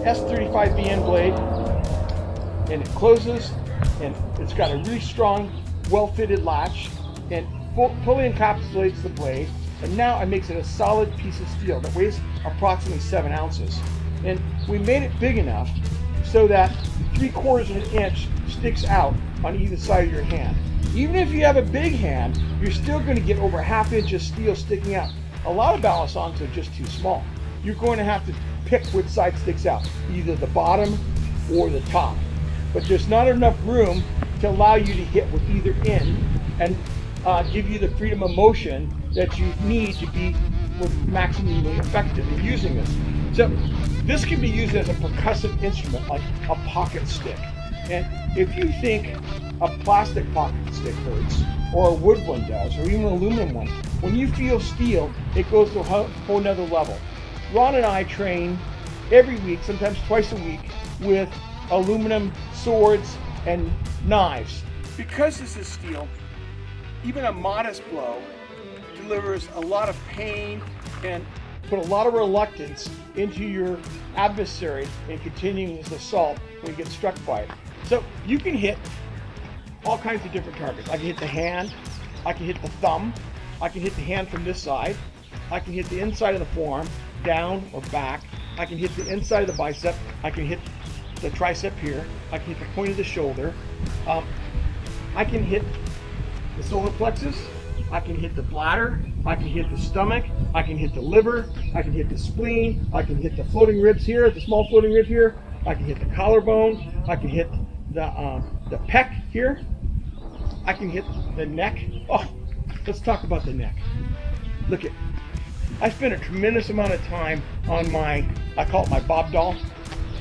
S35VN blade, and it closes, and it's got a really strong, well-fitted latch, and fully encapsulates the blade. And now it makes it a solid piece of steel that weighs approximately 7 ounces. And we made it big enough so that 3/4 of an inch sticks out on either side of your hand. Even if you have a big hand, you're still going to get over 1/2 inch of steel sticking out. A lot of balisongs are just too small. You're going to have to pick which side sticks out, either the bottom or the top. But there's not enough room to allow you to hit with either end and give you the freedom of motion that you need to be maximally effective in using this. So this can be used as a percussive instrument, like a pocket stick. And if you think a plastic pocket stick hurts, or a wood one does, or even an aluminum one, when you feel steel, it goes to a whole nother level. Ron and I train every week, sometimes twice a week, with aluminum swords and knives. Because this is steel, even a modest blow delivers a lot of pain and put a lot of reluctance into your adversary in continuing his assault when he gets struck by it. So you can hit all kinds of different targets. I can hit the hand, I can hit the thumb, I can hit the hand from this side, I can hit the inside of the forearm, down or back, I can hit the inside of the bicep, I can hit the tricep here, I can hit the point of the shoulder, I can hit the solar plexus, I can hit the bladder, I can hit the stomach, I can hit the liver, I can hit the spleen, I can hit the floating ribs here, the small floating rib here, I can hit the collarbone, I can hit the pec here, I can hit the neck. Oh, let's talk about the neck. Look at, I spent a tremendous amount of time on my, I call it my Bob doll,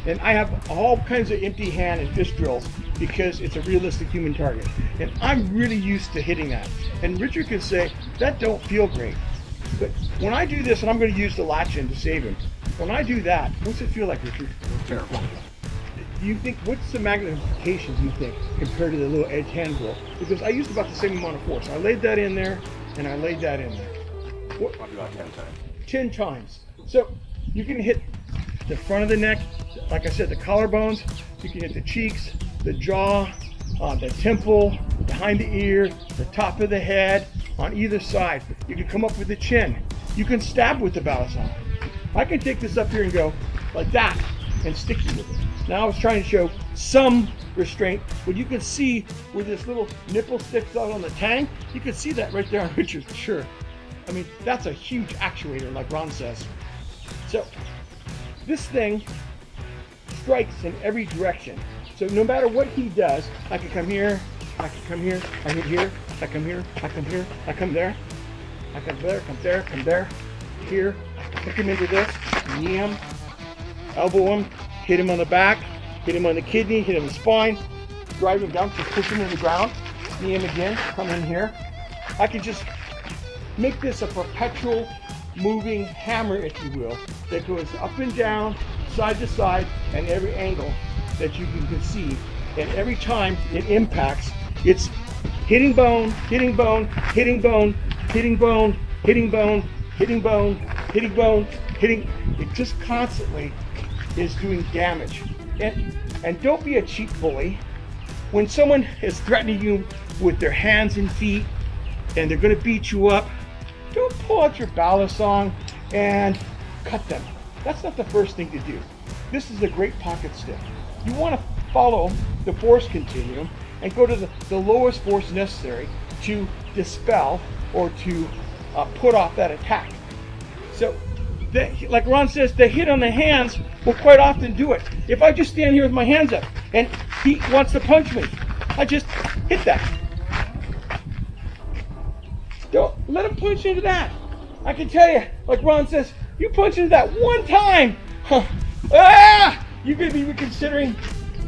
and I have all kinds of empty hand and fist drills because it's a realistic human target. And I'm really used to hitting that. And Richard could say, that don't feel great. But when I do this, and I'm going to use the latch in to save him, when I do that, what's it feel like, Richard? Terrible. Do you think, what's the magnification, do you think, compared to the little edge hand drill? Because I used about the same amount of force. I laid that in there, and I laid that in there. What? Probably about 10 times. 10 times. So you can hit the front of the neck, like I said, the collarbones, you can hit the cheeks, the jaw, the temple, behind the ear, the top of the head, on either side. You can come up with the chin. You can stab with the balisong. I can take this up here and go like that and stick you with it. Now I was trying to show some restraint, but you can see where this little nipple sticks out on the tang. You can see that right there on Richard's shirt. I mean, that's a huge actuator, like Ron says. So this thing strikes in every direction. So no matter what he does, I can come here, I can come here, I hit here, I come here, I come here, I come there, I come there, come there, come there, here, kick him into this, knee him, elbow him, hit him on the back, hit him on the kidney, hit him in the spine, drive him down, just push him to the ground, knee him again, come in here. I can just make this a perpetual moving hammer, if you will, that goes up and down, side to side, and every angle that you can conceive. And every time it impacts, it's hitting bone, hitting bone, hitting bone, hitting bone, hitting bone, hitting bone, hitting bone, hitting. It just constantly is doing damage. And don't be a cheap bully. When someone is threatening you with their hands and feet and they're going to beat you up, don't pull out your balisong and cut them. That's not the first thing to do. This is a great pocket stick. You want to follow the force continuum and go to the lowest force necessary to dispel or to put off that attack. So, like Ron says, the hit on the hands will quite often do it. If I just stand here with my hands up and he wants to punch me, I just hit that. Don't let him punch into that. I can tell you, like Ron says, you punch into that one time, you're going to be reconsidering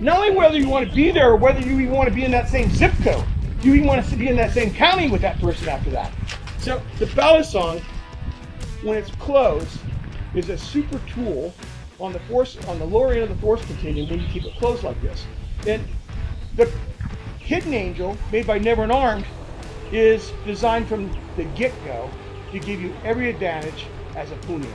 not only whether you want to be there or whether you even want to be in that same zip code. You even want to be in that same county with that person after that. So the balisong, when it's closed, is a super tool on the lower end of the force continuum when you keep it closed like this. And the Hidden Angel, made by Never Unarmed, is designed from the get-go to give you every advantage as a punio.